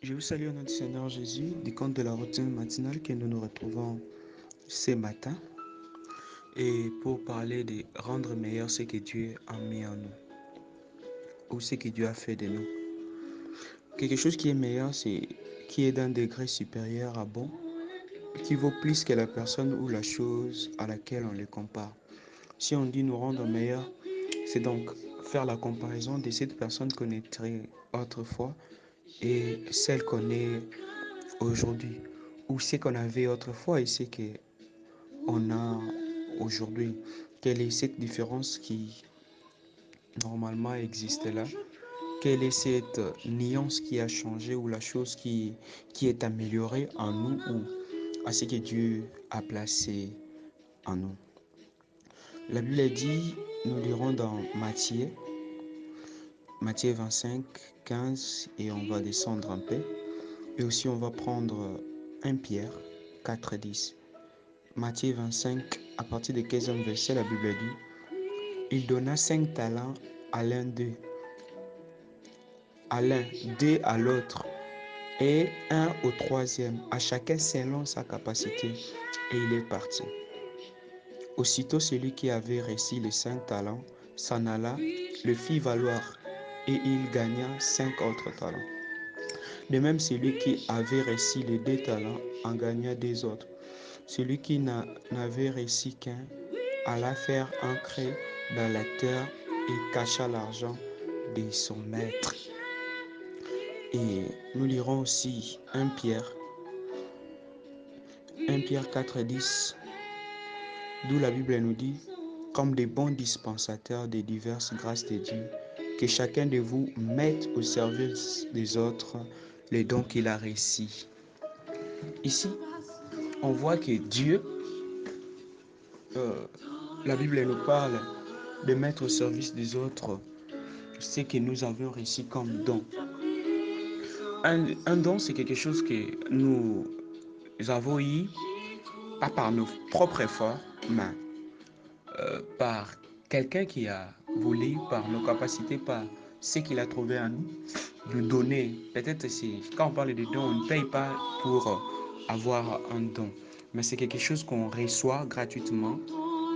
Je vous salue au nom du Seigneur Jésus, du compte de la routine matinale que nous nous retrouvons ce matin et pour parler de rendre meilleur ce que Dieu a mis en nous ou ce que Dieu a fait de nous. Quelque chose qui est meilleur, c'est qui est d'un degré supérieur à bon, qui vaut plus que la personne ou la chose à laquelle on le compare. Si on dit nous rendre meilleurs, c'est donc faire la comparaison de cette personne qu'on était autrefois et celle qu'on est aujourd'hui, ou ce qu'on avait autrefois et ce qu'on a aujourd'hui. Quelle est cette différence qui normalement existe là? Quelle est cette nuance qui a changé ou la chose qui est améliorée en nous ou à ce que Dieu a placé en nous? La Bible dit, nous lirons dans Matthieu 25, 15 et on va descendre un peu. Et aussi on va prendre 1 Pierre 4, 10. Matthieu 25, à partir du 15e verset, la Bible dit, il donna 5 talents à l'un d'eux, à l'un, 2 à l'autre, et 1 au troisième, à chacun selon sa capacité, et il est parti. Aussitôt celui qui avait reçu les 5 talents s'en alla, le fit valoir, et il gagna 5 autres talents. De même, celui qui avait reçu les 2 talents en gagna 2 autres. Celui qui n'avait reçu qu'un alla faire ancrer dans la terre et cacha l'argent de son maître. Et nous lirons aussi 1 Pierre 4, 10, d'où la Bible nous dit, comme des bons dispensateurs des diverses grâces de Dieu, que chacun de vous mette au service des autres les dons qu'il a reçus. Ici, on voit que Dieu, la Bible nous parle de mettre au service des autres ce que nous avons reçu comme don. Un don, c'est quelque chose que nous avons eu, pas par nos propres efforts, mais par quelqu'un qui a voulu, par nos capacités, par ce qu'il a trouvé en nous, nous donner. Peut-être quand on parle de don, on ne paye pas pour avoir un don, mais c'est quelque chose qu'on reçoit gratuitement,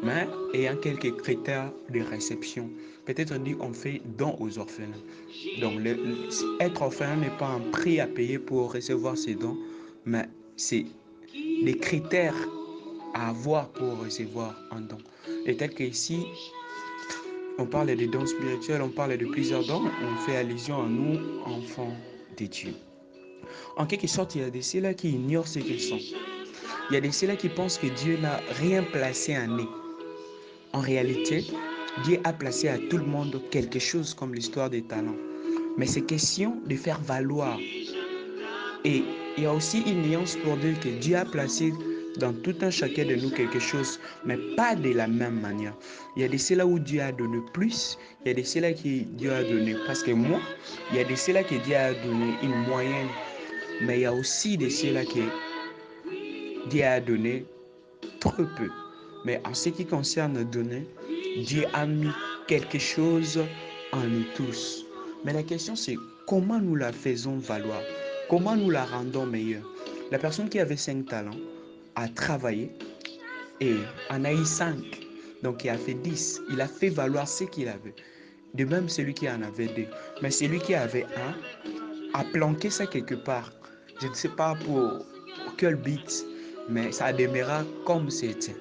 mais ayant quelques critères de réception. Peut-être on dit on fait don aux orphelins. Donc, être orphelin n'est pas un prix à payer pour recevoir ces dons, mais c'est des critères à avoir pour recevoir un don. Et tel que ici, on parle de dons spirituels, on parle de plusieurs dons, on fait allusion à nous, enfants de Dieu. En quelque sorte, il y a des ceux-là qui ignorent ce qu'ils sont. Il y a des ceux-là qui pensent que Dieu n'a rien placé en eux. En réalité, Dieu a placé à tout le monde quelque chose comme l'histoire des talents. Mais c'est question de faire valoir. Et il y a aussi une nuance pour dire que Dieu a placé dans tout un chacun de nous quelque chose, mais pas de la même manière. Il y a des ceux-là où Dieu a donné plus, il y a des ceux-là qui Dieu a donné. Parce que moi, il y a des ceux-là que Dieu a donné une moyenne, mais il y a aussi des ceux-là que Dieu a donné trop peu. Mais en ce qui concerne donner, Dieu a mis quelque chose en nous tous. Mais la question c'est comment nous la faisons valoir? Comment nous la rendons meilleure? La personne qui avait 5 talents a travaillé et en a eu 5. Donc il a fait 10. Il a fait valoir ce qu'il avait. De même celui qui en avait 2. Mais celui qui avait 1 a planqué ça quelque part. Je ne sais pas pour quel but, mais ça demeura comme c'était.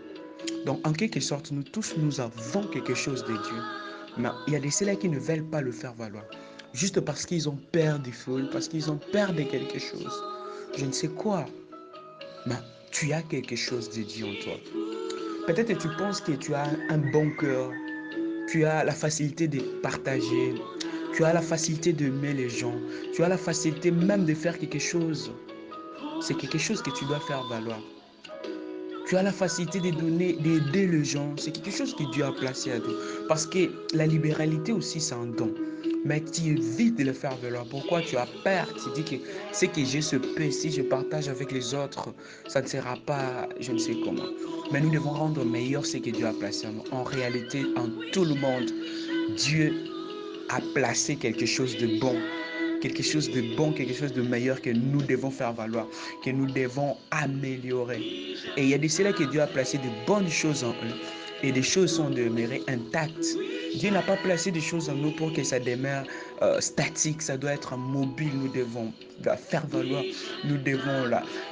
Donc, en quelque sorte, nous tous, nous avons quelque chose de Dieu. Mais il y a des ceux-là qui ne veulent pas le faire valoir. Juste parce qu'ils ont peur du feu, parce qu'ils ont peur de quelque chose. Je ne sais quoi. Mais tu as quelque chose de Dieu en toi. Peut-être que tu penses que tu as un bon cœur. Tu as la facilité de partager. Tu as la facilité d'aimer les gens. Tu as la facilité même de faire quelque chose. C'est quelque chose que tu dois faire valoir. Tu as la facilité de donner, d'aider les gens. C'est quelque chose que Dieu a placé à toi. Parce que la libéralité aussi, c'est un don. Mais tu évites de le faire valoir. Pourquoi tu as peur? Tu dis que ce que j'ai se peut. Si je partage avec les autres, ça ne sera pas, je ne sais comment. Mais nous devons rendre meilleur ce que Dieu a placé en nous. En réalité, en tout le monde, Dieu a placé quelque chose de bon. quelque chose de bon, quelque chose de meilleur que nous devons faire valoir, que nous devons améliorer. Et il y a de cela que Dieu a placé de bonnes choses en eux et des choses sont demeurées intactes. Dieu n'a pas placé des choses en nous pour que ça demeure statique, ça doit être mobile, nous devons la faire valoir, nous devons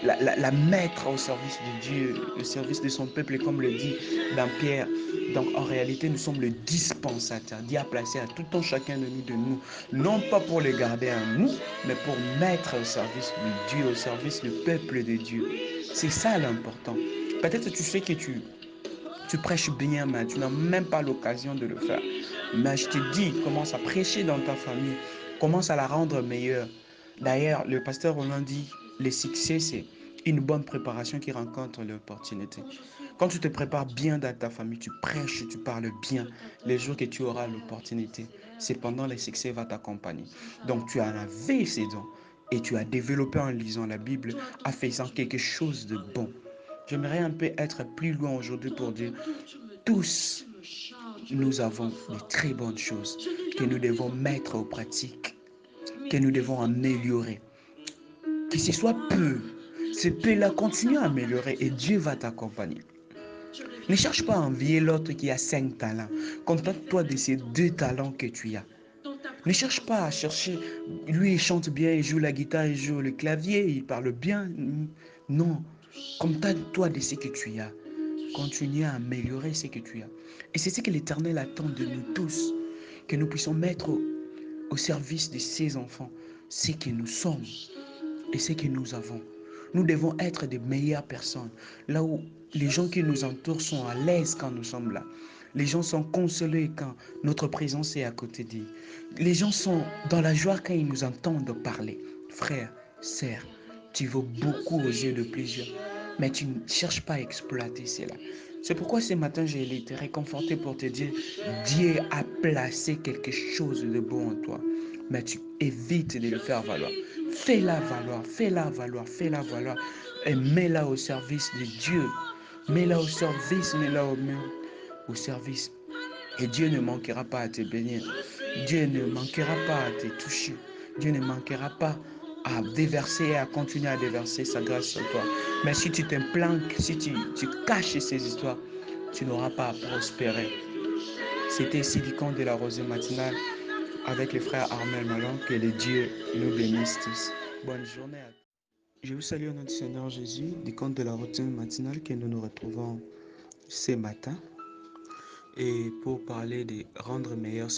la mettre au service de Dieu, au service de son peuple, comme le dit dans Pierre. Donc en réalité, nous sommes le dispensateur. Dieu a placé à tout un chacun de nous, non pas pour les garder en nous, mais pour mettre au service de Dieu, au service du peuple de Dieu. C'est ça l'important. Peut-être tu sais que tu prêches bien, mais tu n'as même pas l'occasion de le faire. Mais je te dis, commence à prêcher dans ta famille, commence à la rendre meilleure. D'ailleurs, le pasteur Roland dit, le succès, c'est une bonne préparation qui rencontre l'opportunité. Quand tu te prépares bien dans ta famille, tu prêches, tu parles bien, les jours que tu auras l'opportunité, c'est pendant le succès va t'accompagner. Donc tu en avais ces dons et tu as développé en lisant la Bible, en faisant quelque chose de bon. J'aimerais un peu être plus loin aujourd'hui pour dire, tous, nous avons de très bonnes choses que nous devons mettre en pratique, que nous devons améliorer. Que ce soit peu, ce peu-là continue à améliorer et Dieu va t'accompagner. Ne cherche pas à envier l'autre qui a 5 talents. Contente-toi de ces 2 talents que tu as. Ne cherche pas à chercher, lui il chante bien, il joue la guitare, il joue le clavier, il parle bien. Non, contente-toi de ce que tu as. Continue à améliorer ce que tu as. Et c'est ce que l'Éternel attend de nous tous, que nous puissions mettre au service de ses enfants ce que nous sommes et ce que nous avons. Nous devons être de meilleures personnes, là où les gens qui nous entourent sont à l'aise quand nous sommes là. Les gens sont consolés quand notre présence est à côté d'eux. Les gens sont dans la joie quand ils nous entendent parler. Frère, sœur, tu vaux beaucoup aux yeux de plusieurs, mais tu ne cherches pas à exploiter cela. C'est pourquoi ce matin, j'ai été réconforté pour te dire, Dieu a placé quelque chose de bon en toi, mais tu évites de le faire valoir. Fais-la valoir, fais-la valoir, fais-la valoir et mets-la au service de Dieu. Mets-la au service, mets-la au service. Et Dieu ne manquera pas à te bénir. Dieu ne manquera pas à te toucher. Dieu ne manquera pas à déverser et à continuer à déverser sa grâce sur toi. Mais si tu te planques, si tu caches ces histoires, tu n'auras pas à prospérer. C'était Silicon de la Rosée Matinale avec le frère Armel Malon. Que les dieux nous bénissent tous. Bonne journée à tous. Je vous salue au nom du Seigneur Jésus, du compte de la routine matinale que nous nous retrouvons ce matin et pour parler de rendre meilleur